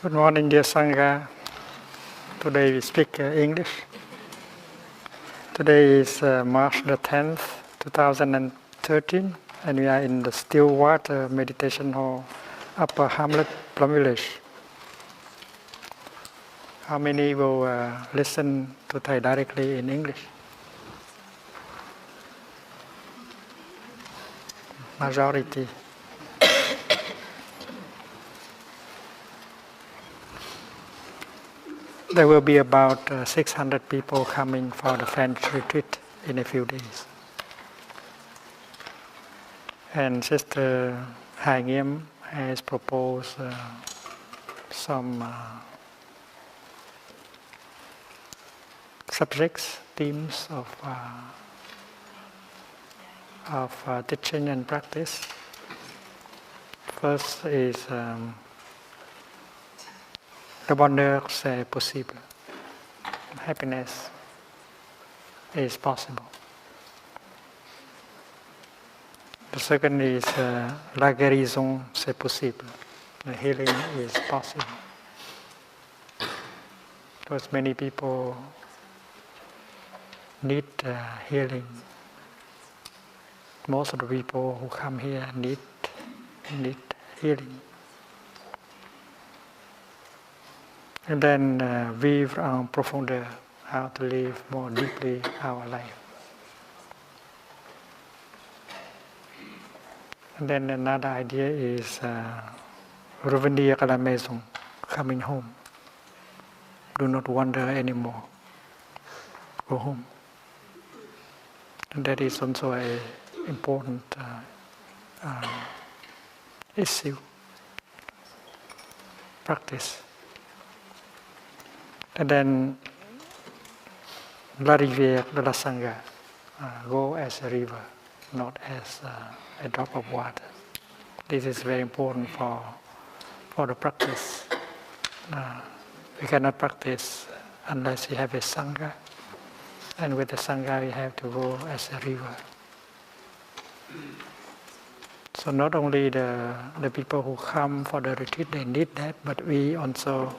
Good morning, dear Sangha. Today we speak English. Today is March the 10th, 2013, and we are in the Stillwater Meditation Hall, Upper Hamlet, Plum Village. How many will listen to Thai directly in English? Majority. There will be about 600 people coming for the French retreat in a few days. And Sister Hai Nghiêm has proposed some subjects, themes of teaching and practice. First is le bonheur c'est possible. Happiness is possible. The second is la guérison c'est possible. The healing is possible. Because many people need healing. Most of the people who come here need healing. And then vivre en profondeur, how to live more deeply our life. And then another idea is revenir à la maison, coming home. Do not wander anymore. Go home. And that is also an important issue, practice. And then la rivière de la Sangha, go as a river, not as a drop of water. This is very important for the practice. We cannot practice unless we have a Sangha. And with the Sangha we have to go as a river. So not only the people who come for the retreat, they need that, but we also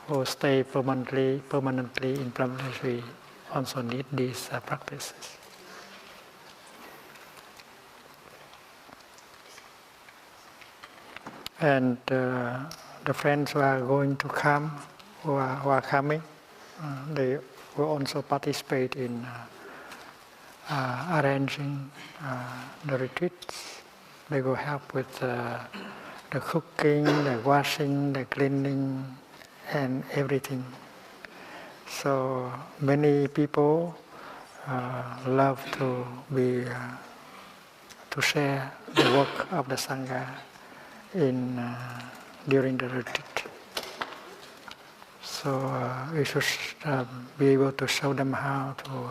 who stay permanently in Plum Village, we also need these practices. And the friends who are going to come, who are coming, they will also participate in arranging the retreats. They will help with the cooking, the washing, the cleaning, and everything. So many people love to share the work of the Sangha during the retreat. So we should be able to show them how to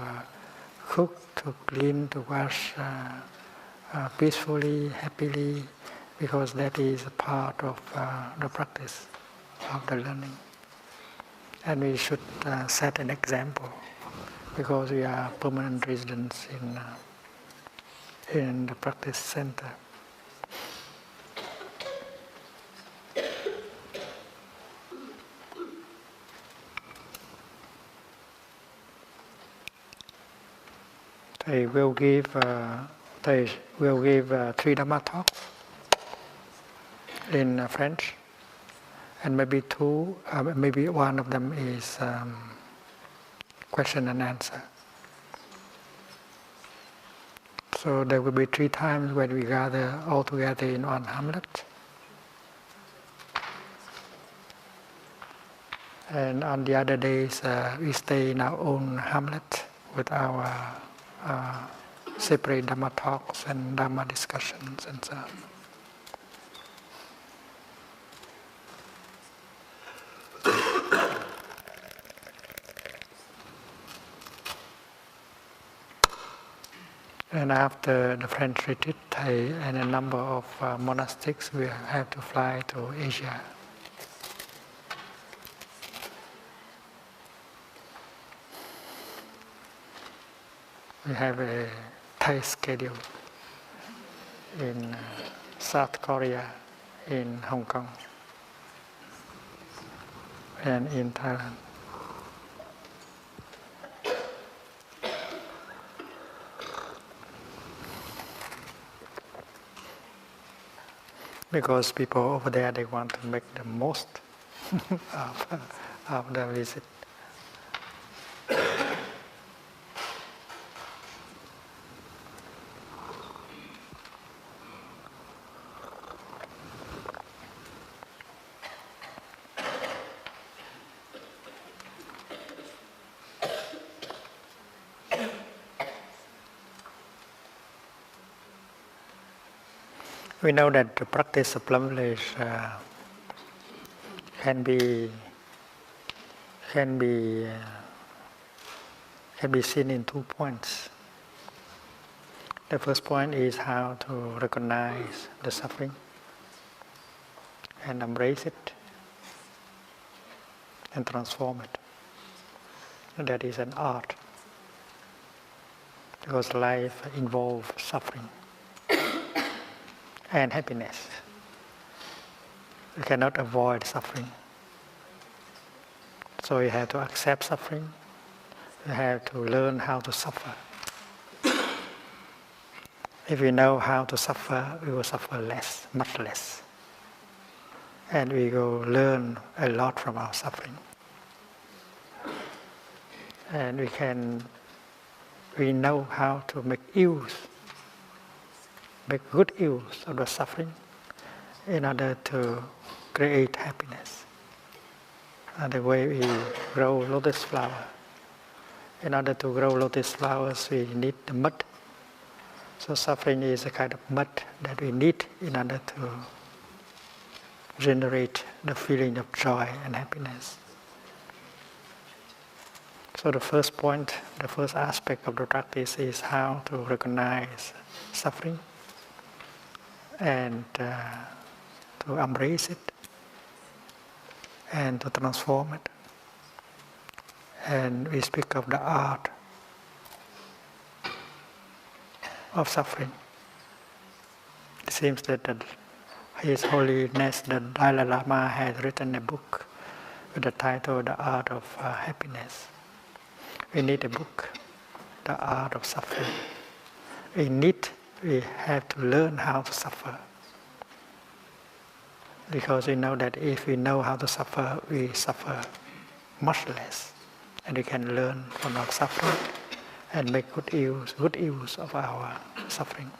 cook, to clean, to wash peacefully, happily, because that is a part of the practice of the learning. And we should set an example, because we are permanent residents in the practice center. They will give 3 Dhamma talks in French, and maybe one of them is question and answer. So there will be 3 times when we gather all together in one hamlet. And on the other days we stay in our own hamlet with our separate Dhamma talks and Dhamma discussions and so on. And after the French retreat, and a number of monastics will have to fly to Asia. We have a Thai schedule in South Korea, in Hong Kong. and in Thailand. Because people over there, they want to make the most of the visit. We know that the practice of plumage can be seen in 2 points. The first point is how to recognize the suffering and embrace it and transform it. And that is an art, because life involves suffering and happiness. You cannot avoid suffering. So you have to accept suffering. You have to learn how to suffer. If we know how to suffer, we will suffer less, much less. And we will learn a lot from our suffering. And we know how to make good use of the suffering in order to create happiness. And the way we grow lotus flower. In order to grow lotus flowers, we need the mud. So suffering is a kind of mud that we need in order to generate the feeling of joy and happiness. So the first point, the first aspect of the practice is how to recognize suffering and to embrace it and to transform it. And we speak of the art of suffering. It seems that His Holiness the Dalai Lama has written a book with the title The Art of Happiness. We need a book, The Art of Suffering. We have to learn how to suffer. Because we know that if we know how to suffer, we suffer much less. And we can learn from our suffering and make good use of our suffering.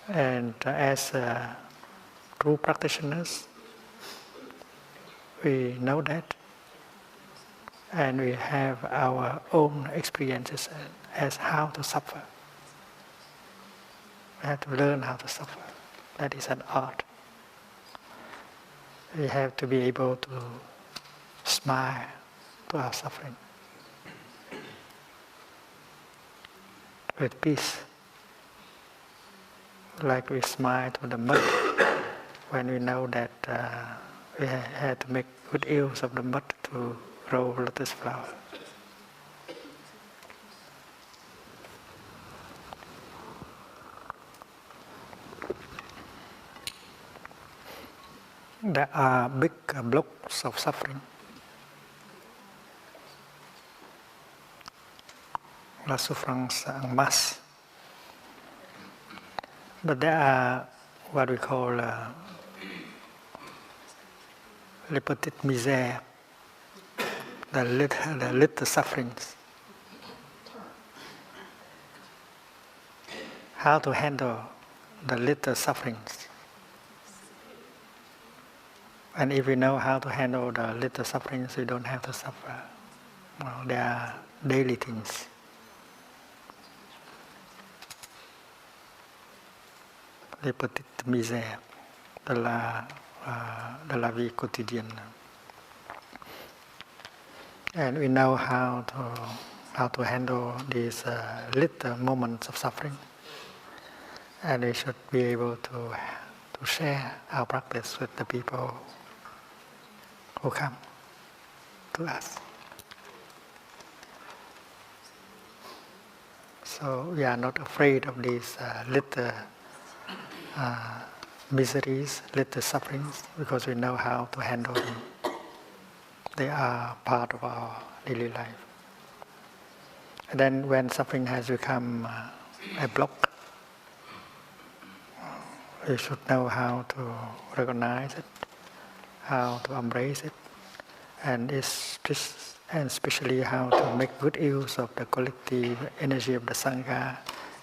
And as true practitioners, we know that, and we have our own experiences as how to suffer. We have to learn how to suffer. That is an art. We have to be able to smile to our suffering with peace, like we smile to the mud when we know that we had to make good use of the mud to grow lotus flower. There are big blocks of suffering. La souffrance en masse. But there are what we call les petites misères, the little sufferings. How to handle the little sufferings. And if we know how to handle the little sufferings, we don't have to suffer. Well, they are daily things. Les petites misères de la vie quotidienne. And we know how to handle these little moments of suffering. And we should be able to share our practice with the people who come to us. So we are not afraid of these little miseries, little sufferings, because we know how to handle them. They are part of our daily life. And then when suffering has become a block, we should know how to recognize it, how to embrace it, and especially how to make good use of the collective energy of the Sangha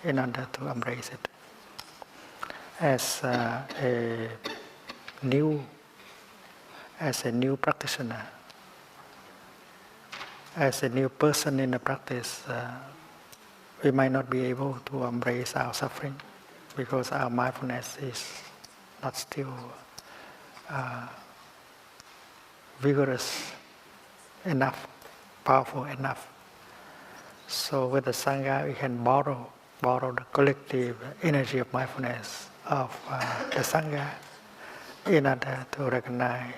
in order to embrace it. As a new practitioner, as a new person in the practice, we might not be able to embrace our suffering because our mindfulness is not still vigorous enough, powerful enough. So with the Sangha, we can borrow the collective energy of mindfulness of the Sangha in order to recognize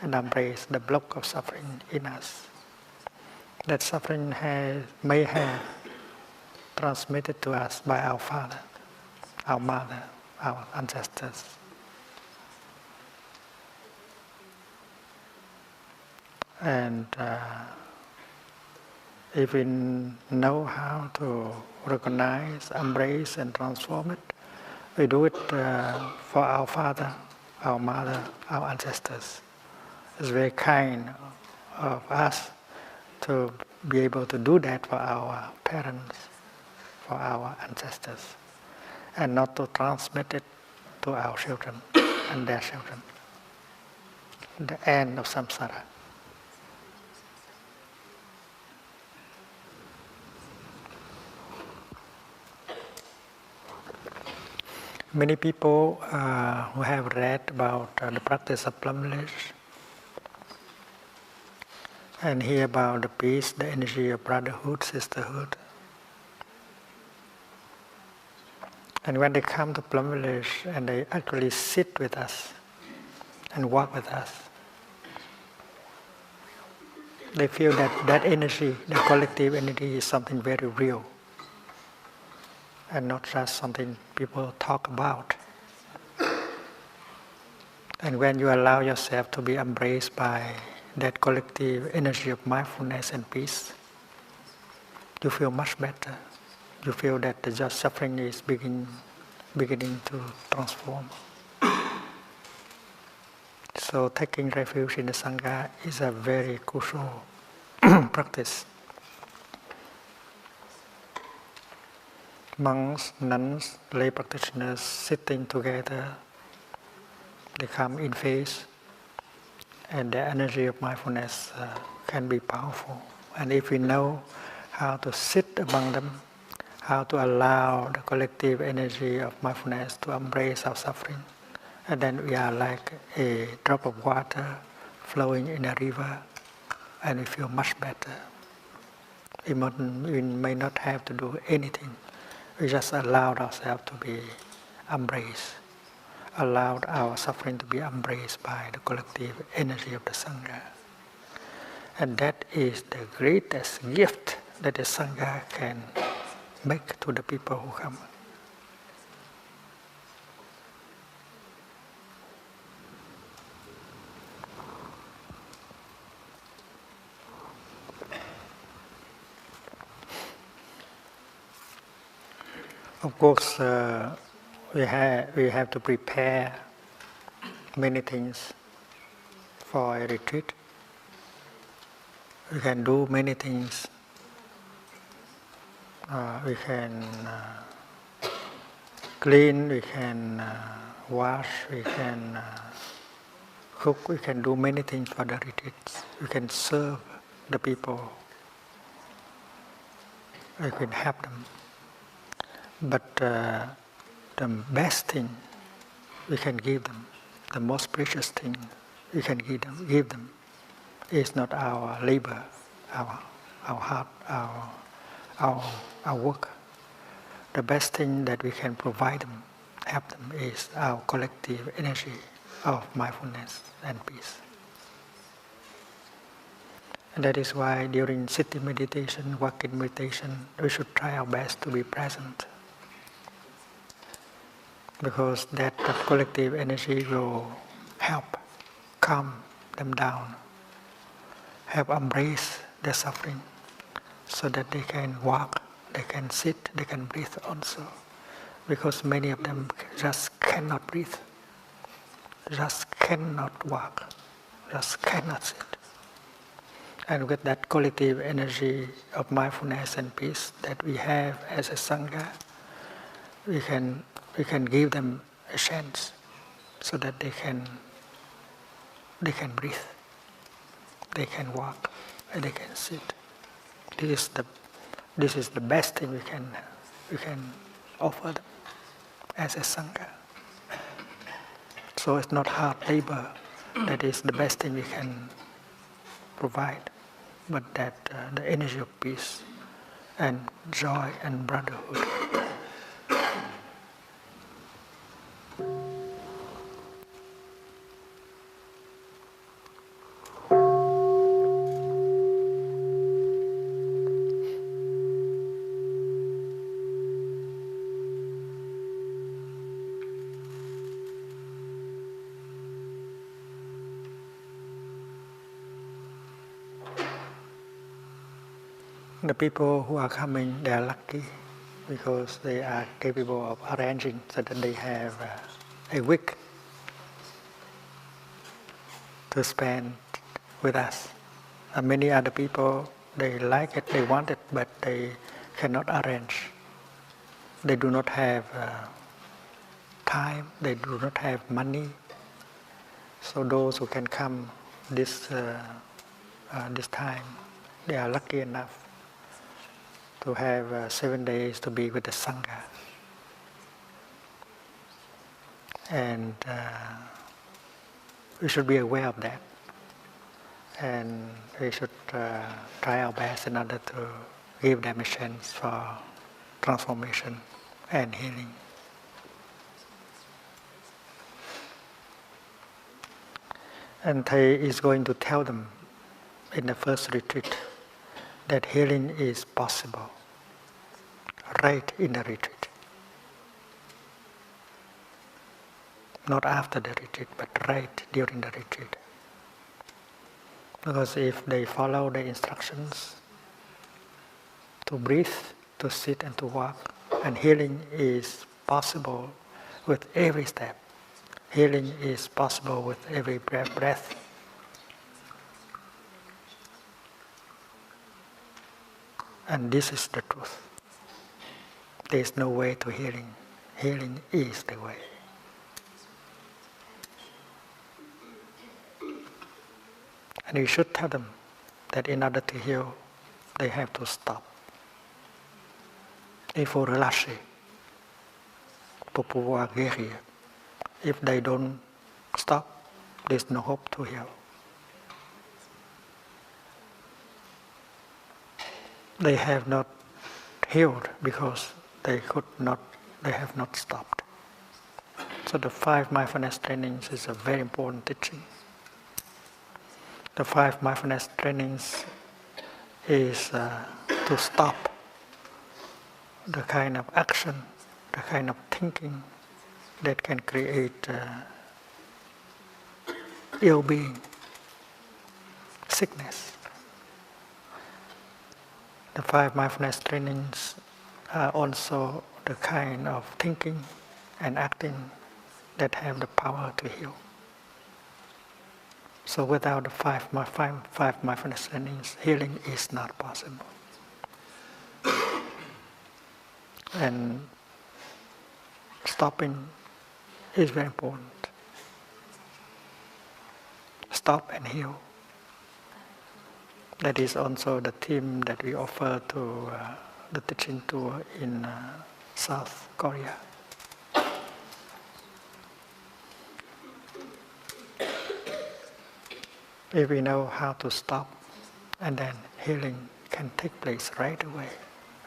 and embrace the block of suffering in us. That suffering may have transmitted to us by our father, our mother, our ancestors. And if we know how to recognize, embrace, and transform it, we do it for our father, our mother, our ancestors. It's very kind of us to be able to do that for our parents, for our ancestors, and not to transmit it to our children and their children. The end of samsara. Many people who have read about the practice of plum village and hear about the peace, the energy of brotherhood, sisterhood. And when they come to plum village and they actually sit with us and walk with us, they feel that energy, the collective energy, is something very real and not just something people talk about. And when you allow yourself to be embraced by that collective energy of mindfulness and peace, you feel much better. You feel that the just suffering is beginning to transform. So taking refuge in the Sangha is a very crucial practice. Monks, nuns, lay practitioners sitting together, they come in phase, and the energy of mindfulness can be powerful. And if we know how to sit among them, how to allow the collective energy of mindfulness to embrace our suffering, and then we are like a drop of water flowing in a river, and we feel much better. We may not have to do anything. We just allowed ourselves to be embraced, allowed our suffering to be embraced by the collective energy of the Sangha. And that is the greatest gift that the Sangha can make to the people who come. Of course, we have to prepare many things for a retreat. We can do many things. We can clean, we can wash, we can cook, we can do many things for the retreats. We can serve the people. We can help them. But the best thing we can give them, the most precious thing we can give them is not our labor, our heart, our work. The best thing that we can provide them, help them, is our collective energy of mindfulness and peace. And that is why during sitting meditation, walking meditation, we should try our best to be present. because that collective energy will help calm them down, help embrace their suffering, so that they can walk, they can sit, they can breathe also. Because many of them just cannot breathe, just cannot walk, just cannot sit. And with that collective energy of mindfulness and peace that we have as a Sangha, we can give them a chance so that they can breathe, they can walk, and they can sit. This is the best thing we can offer them as a Sangha. So it's not hard labor that is the best thing we can provide, but that the energy of peace and joy and brotherhood. The people who are coming, they are lucky because they are capable of arranging so that they have a week to spend with us. And many other people, they like it, they want it, but they cannot arrange. They do not have time, they do not have money. So those who can come this time, they are lucky enough to have 7 days to be with the Sangha. And we should be aware of that. And we should try our best in order to give them a chance for transformation and healing. And Thầy is going to tell them in the first retreat that healing is possible right in the retreat. Not after the retreat, but right during the retreat. Because if they follow the instructions to breathe, to sit and to walk, and healing is possible with every step. Healing is possible with every breath. And this is the truth. There is no way to healing. Healing is the way. And you should tell them that in order to heal, they have to stop. Il faut relâcher pour pouvoir guérir. If they don't stop, there's no hope to heal. They have not healed because they have not stopped. So the 5 mindfulness trainings is a very important teaching. The 5 mindfulness trainings is to stop the kind of action, the kind of thinking that can create ill-being, sickness. The 5 mindfulness trainings are also the kind of thinking and acting that have the power to heal. So without the 5 mindfulness trainings, healing is not possible. And stopping is very important. Stop and heal. That is also the theme that we offer to the teaching tour in South Korea. If we know how to stop, and then healing can take place right away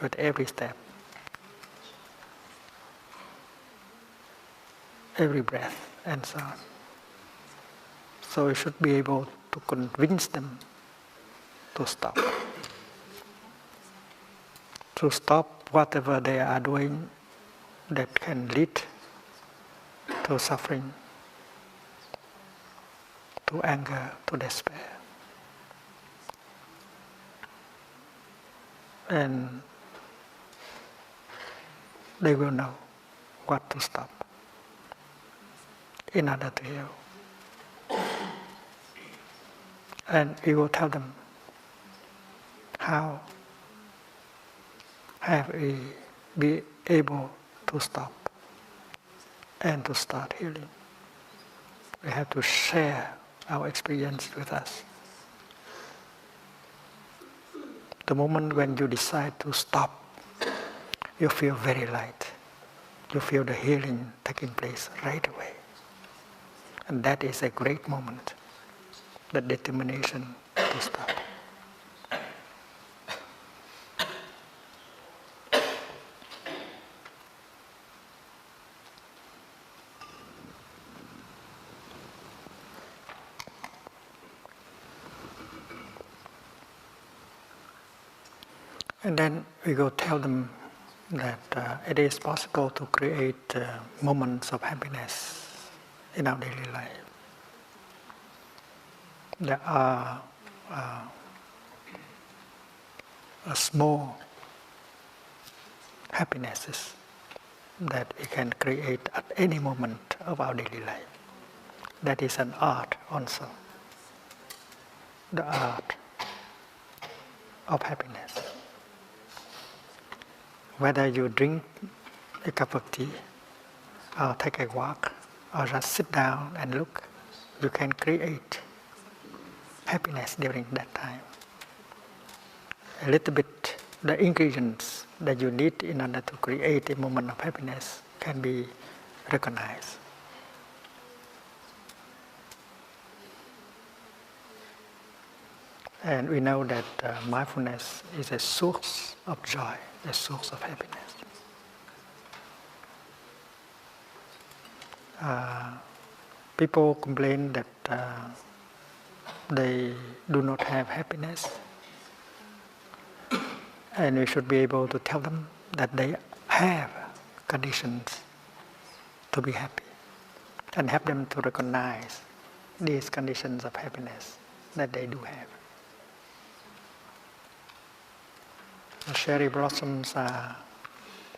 with every step, every breath, and so on. So we should be able to convince them to stop. To stop whatever they are doing that can lead to suffering, to anger, to despair. And they will know what to stop in order to heal. And we will tell them how have we be able to stop and to start healing. We have to share our experience with us. The moment when you decide to stop, you feel very light. You feel the healing taking place right away. And that is a great moment, the determination to stop. And then we go tell them that it is possible to create moments of happiness in our daily life. There are small happinesses that we can create at any moment of our daily life. That is an art also. The art of happiness. Whether you drink a cup of tea, or take a walk, or just sit down and look, you can create happiness during that time. A little bit, the ingredients that you need in order to create a moment of happiness can be recognized. And we know that mindfulness is a source of joy, a source of happiness. People complain that they do not have happiness, and we should be able to tell them that they have conditions to be happy, and help them to recognize these conditions of happiness that they do have. The cherry blossoms are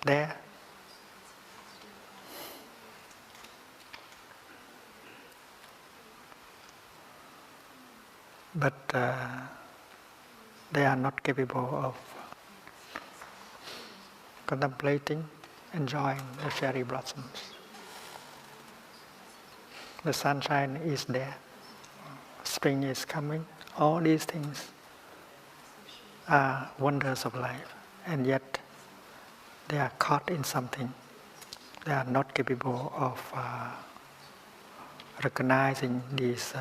there. But they are not capable of contemplating, enjoying the cherry blossoms. The sunshine is there. Spring is coming. All these things are wonders of life, and yet they are caught in something. They are not capable of recognizing these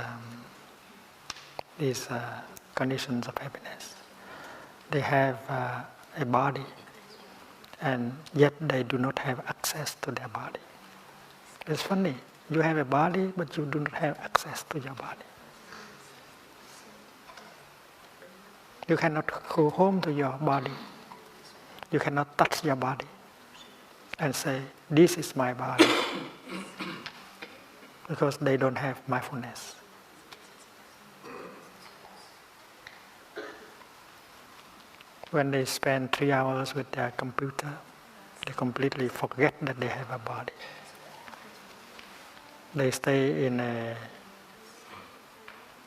conditions of happiness. They have a body, and yet they do not have access to their body. It's funny, you have a body, but you do not have access to your body. You cannot go home to your body. You cannot touch your body and say, this is my body, because they don't have mindfulness. When they spend 3 hours with their computer, they completely forget that they have a body. They stay in a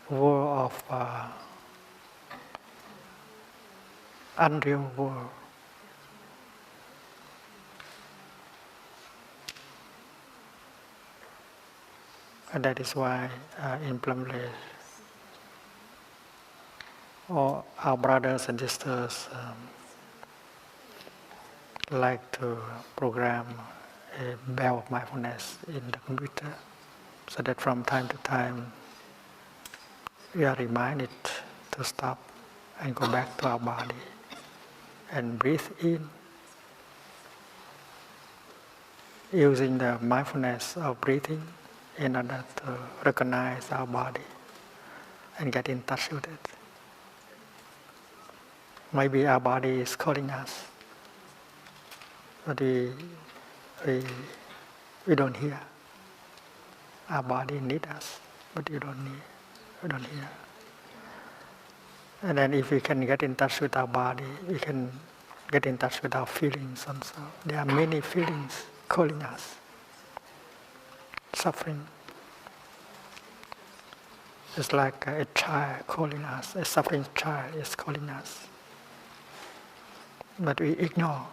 world of unreal world. And that is why in Plum Village, all our brothers and sisters like to program a bell of mindfulness in the computer, so that from time to time we are reminded to stop and go back to our body and breathe in, using the mindfulness of breathing in order to recognize our body and get in touch with it. Maybe our body is calling us, but we don't hear. Our body needs us, but you don't need, you don't hear. And then if we can get in touch with our body, we can get in touch with our feelings also. There are many feelings calling us. Suffering. It's like a child calling us, a suffering child is calling us. But we ignore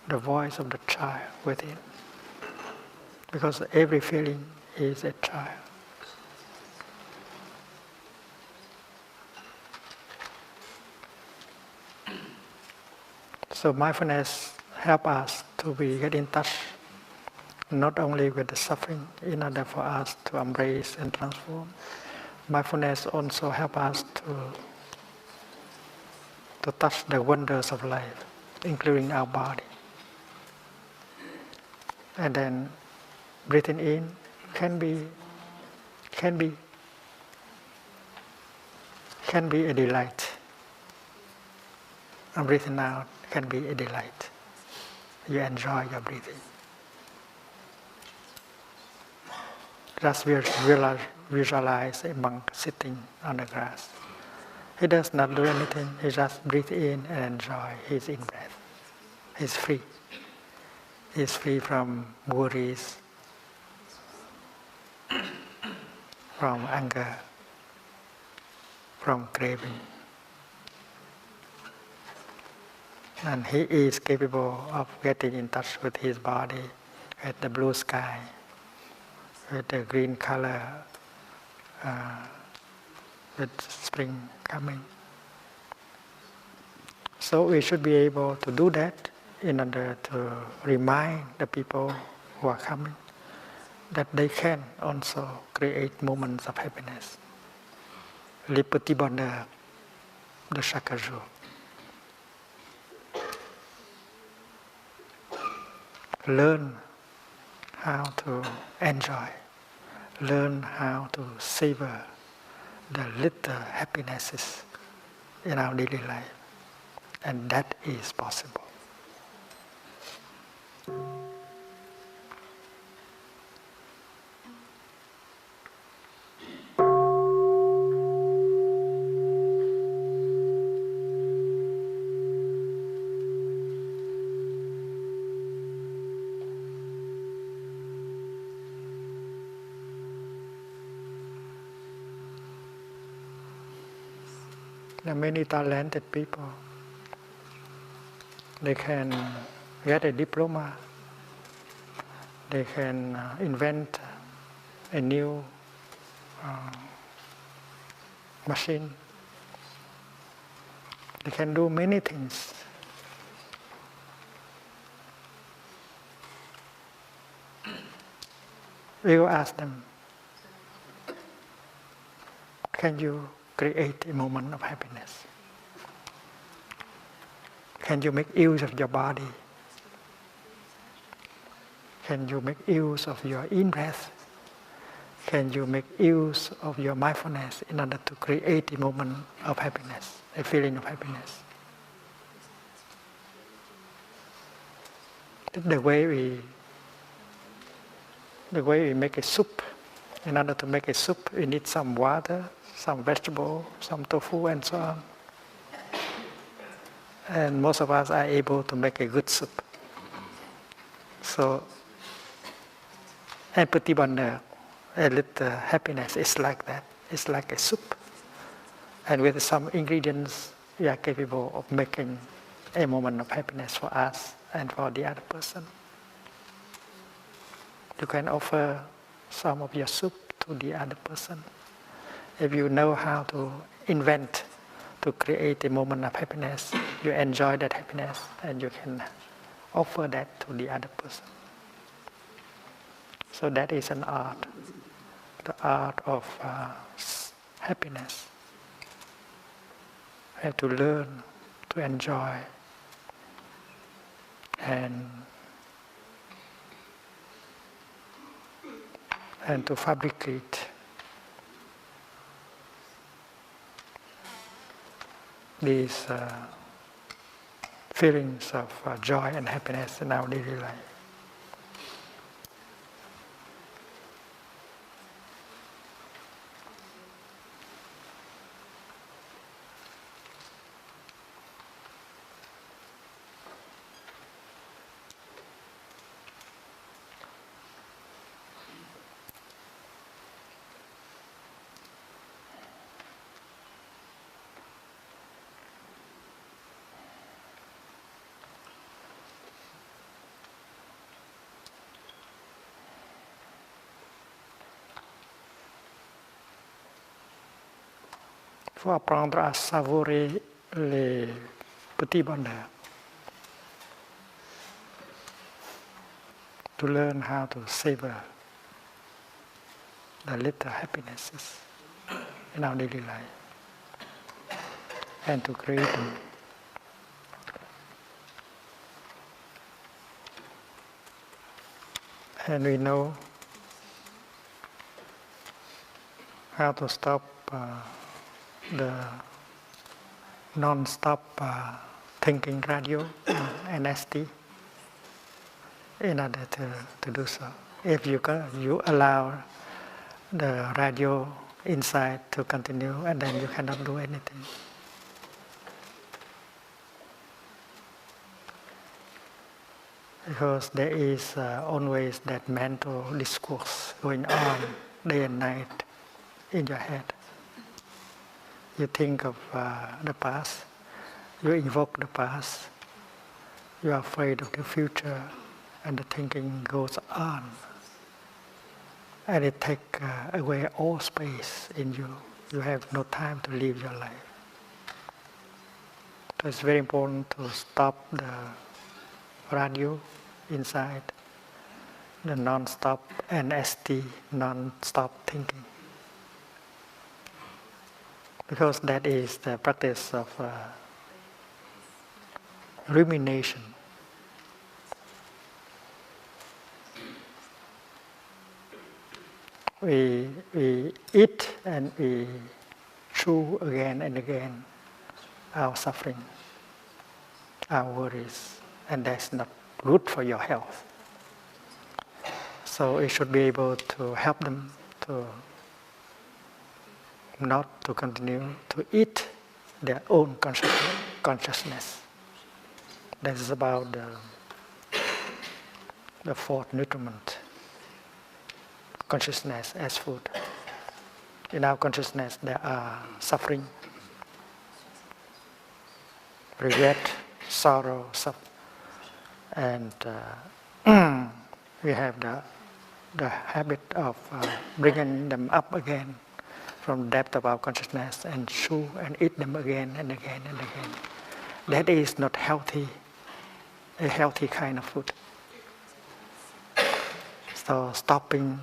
the voice of the child within. Because every feeling is a child. So mindfulness helps us to get in touch not only with the suffering in order for us to embrace and transform. Mindfulness also helps us to touch the wonders of life, including our body. And then breathing in can be a delight. And breathing out can be a delight. You enjoy your breathing. Just visualize a monk sitting on the grass. He does not do anything, he just breathes in and enjoys his in-breath. He's free. He's free from worries, from anger, from craving. And he is capable of getting in touch with his body, with the blue sky, with the green color, with spring coming. So we should be able to do that in order to remind the people who are coming that they can also create moments of happiness. Les petits bonheurs de chaque jour. Learn how to enjoy, learn how to savor the little happinesses in our daily life, and that is possible. There are many talented people. They can get a diploma. They can invent a new machine. They can do many things. We will ask them, can you create a moment of happiness? Can you make use of your body? Can you make use of your in-breath? Can you make use of your mindfulness in order to create a moment of happiness, a feeling of happiness? The way we make a soup. In order to make a soup, we need some water, some vegetable, some tofu, and so on. And most of us are able to make a good soup. So, un petit bonheur, a little happiness is like that. It's like a soup. And with some ingredients, we are capable of making a moment of happiness for us and for the other person. You can offer some of your soup to the other person. If you know how to invent, to create a moment of happiness, you enjoy that happiness and you can offer that to the other person. So that is an art, the art of happiness. We have to learn to enjoy and to fabricate these feelings of joy and happiness in our daily life. faut apprendre à savourer les petits bonheurs. To learn how to savor the little happinesses in our daily life and to create them. And we know how to stop the non-stop thinking radio, NST, in order to do so. If you allow the radio inside to continue, and then you cannot do anything. Because there is always that mental discourse going on day and night in your head. You think of the past, you invoke the past, you are afraid of the future, and the thinking goes on. And it takes away all space in you. You have no time to live your life. So it's very important to stop the radio inside, the non-stop NST, non-stop thinking. Because that is the practice of rumination. We eat and we chew again and again our suffering, our worries, and that's not good for your health. So we should be able to help them to not to continue to eat their own consciousness. That is about the fourth nutriment. Consciousness as food. In our consciousness there are suffering, regret, sorrow, and we have the habit of bringing them up again from the depth of our consciousness and chew and eat them again and again and again. That is not healthy, a healthy kind of food. So stopping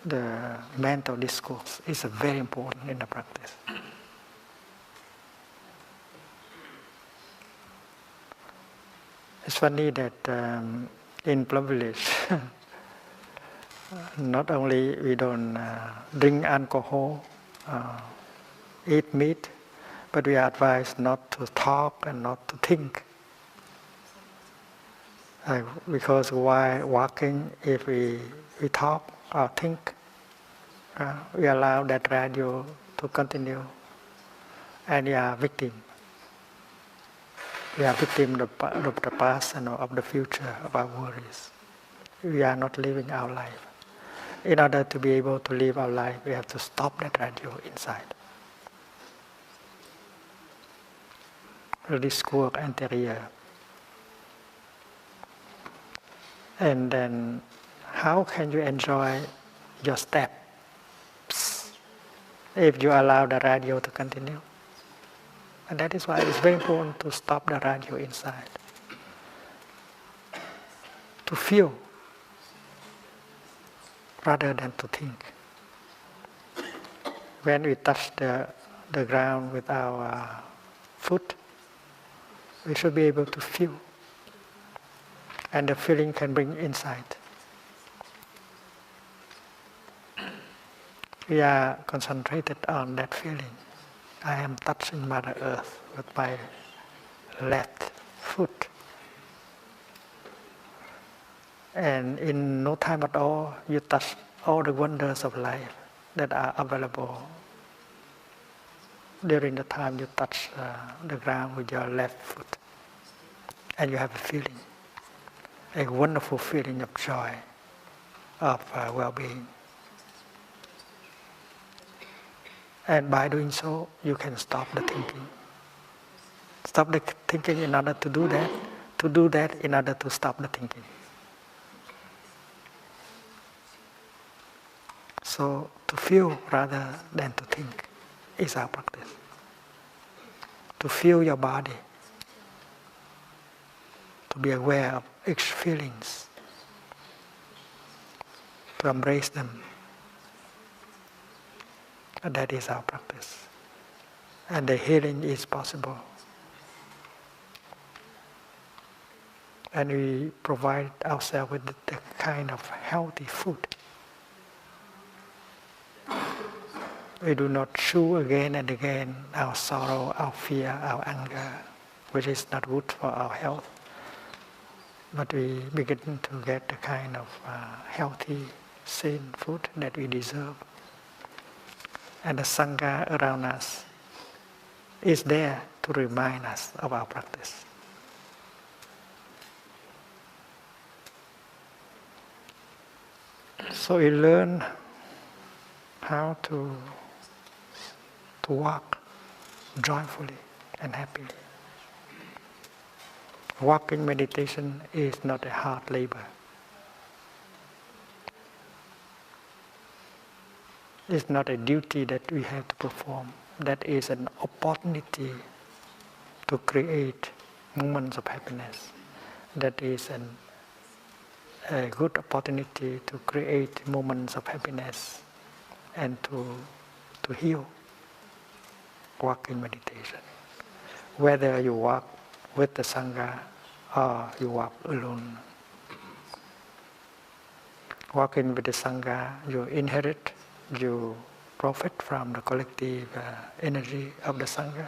the mental discourse is very important in the practice. It's funny that in Plum Village, not only we don't drink alcohol, eat meat, but we are advised not to talk and not to think. Because while walking, if we talk or think, we allow that radio to continue, and we are victim. We are victim of the past and of the future, of our worries. We are not living our life. In order to be able to live our life, we have to stop that radio inside. The discourse anterior. And then, how can you enjoy your steps if you allow the radio to continue? And that is why it's very important to stop the radio inside. To feel rather than to think. When we touch the ground with our foot, we should be able to feel. And the feeling can bring insight. We are concentrated on that feeling. I am touching Mother Earth with my left foot. And in no time at all, you touch all the wonders of life that are available during the time you touch the ground with your left foot. And you have a feeling, a wonderful feeling of joy, of well-being. And by doing so, you can stop the thinking. Stop the thinking in order to do that in order to stop the thinking. So to feel rather than to think is our practice. to feel your body, to be aware of each feelings, to embrace them. And that is our practice. And the healing is possible. And we provide ourselves with the kind of healthy food. We do not chew again and again our sorrow, our fear, our anger, which is not good for our health. But we begin to get the kind of healthy, sane food that we deserve. And the Sangha around us is there to remind us of our practice. So we learn how to walk joyfully and happily. Walking meditation is not a hard labor. It's not a duty that we have to perform. That is an opportunity to create moments of happiness. That is a good opportunity to create moments of happiness and to heal. Walking meditation. Whether you walk with the Sangha or you walk alone. Walking with the Sangha, you inherit, you profit from the collective energy of the Sangha.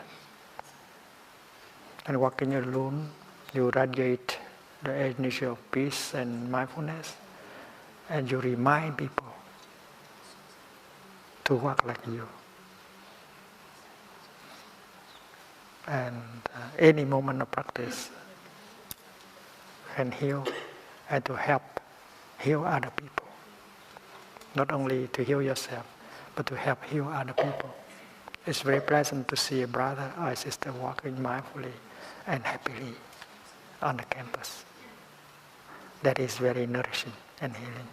And walking alone, you radiate the energy of peace and mindfulness, and you remind people to walk like you. And any moment of practice can heal and to help heal other people. Not only to heal yourself, but to help heal other people. It's very pleasant to see a brother or a sister walking mindfully and happily on the campus. That is very nourishing and healing.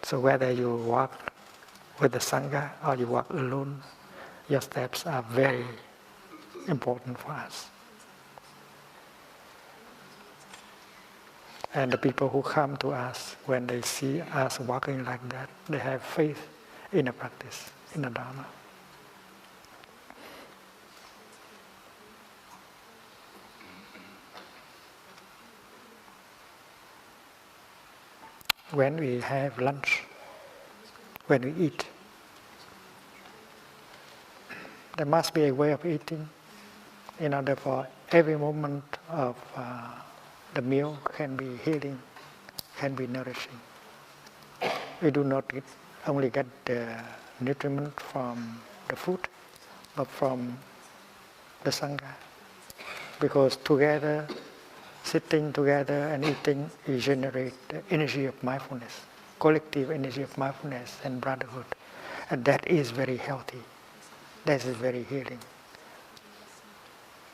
So whether you walk with the Sangha or you walk alone, your steps are very important for us. And the people who come to us, when they see us walking like that, they have faith in the practice, in the Dharma. When we have lunch, when we eat, there must be a way of eating in order for every moment of the meal can be healing, can be nourishing. We do not only get the nutriment from the food, but from the Sangha. Because together, sitting together and eating, we generate the energy of mindfulness, collective energy of mindfulness and brotherhood. And that is very healthy. That is very healing.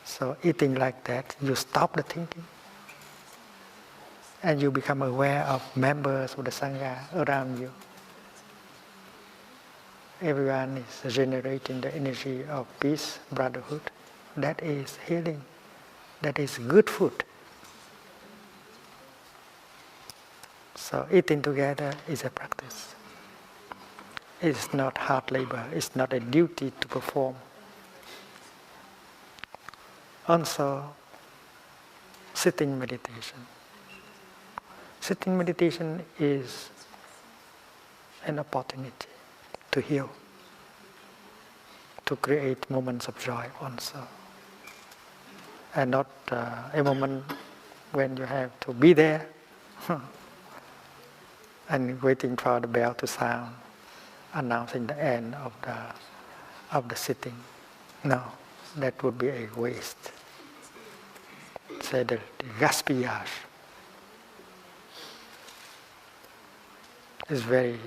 So eating like that, you stop the thinking. And you become aware of members of the Sangha around you. Everyone is generating the energy of peace, brotherhood. That is healing. That is good food. So eating together is a practice. It's not hard labor. It's not a duty to perform. Also, sitting meditation. Sitting meditation is an opportunity to heal, to create moments of joy also. And not a moment when you have to be there and waiting for the bell to sound, announcing the end of the sitting. No, that would be a waste. Say the gaspillage is very,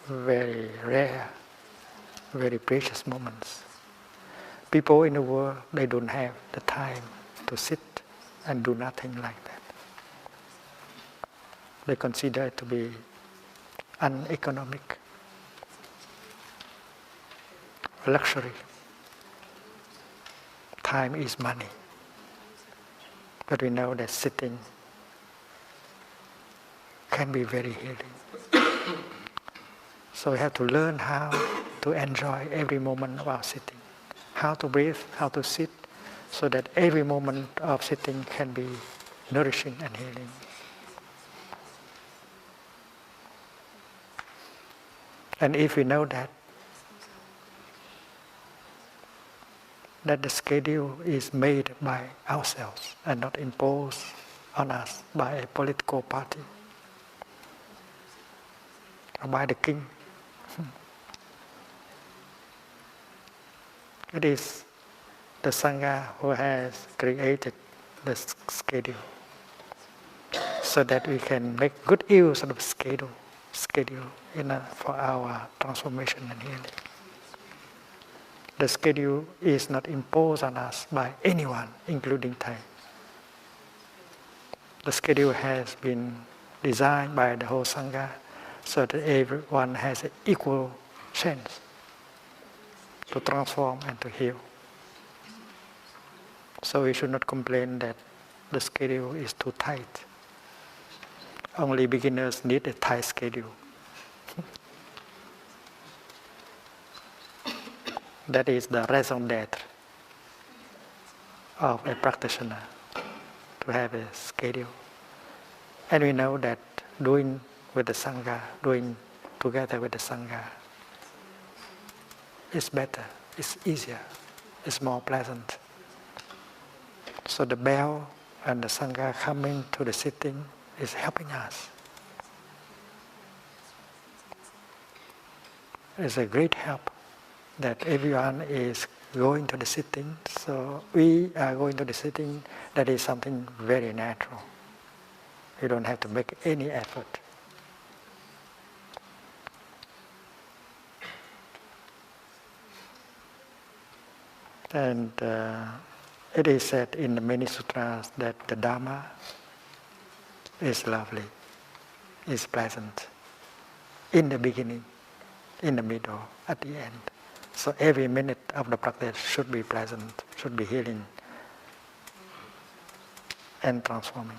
very rare, very precious moments. People in the world, they don't have the time to sit and do nothing like that. They consider it to be uneconomic. luxury. Time is money. But we know that sitting can be very healing. So we have to learn how to enjoy every moment of our sitting, how to breathe, how to sit, so that every moment of sitting can be nourishing and healing. And if we know that the schedule is made by ourselves and not imposed on us by a political party or by the king. It is the Sangha who has created the schedule so that we can make good use of the schedule for our transformation and healing. The schedule is not imposed on us by anyone, including Thai. The schedule has been designed by the whole Sangha so that everyone has an equal chance to transform and to heal. So we should not complain that the schedule is too tight. Only beginners need a tight schedule. That is the raison d'être of a practitioner, to have a schedule. And we know that doing with the Sangha, doing together with the Sangha, is better, it's easier, it's more pleasant. So the bell and the Sangha coming to the sitting is helping us. It's a great help that everyone is going to the sitting. So we are going to the sitting. That is something very natural. You don't have to make any effort. And it is said in the many sutras that the Dhamma is lovely, is pleasant, in the beginning, in the middle, at the end. So every minute of the practice should be pleasant, should be healing and transforming.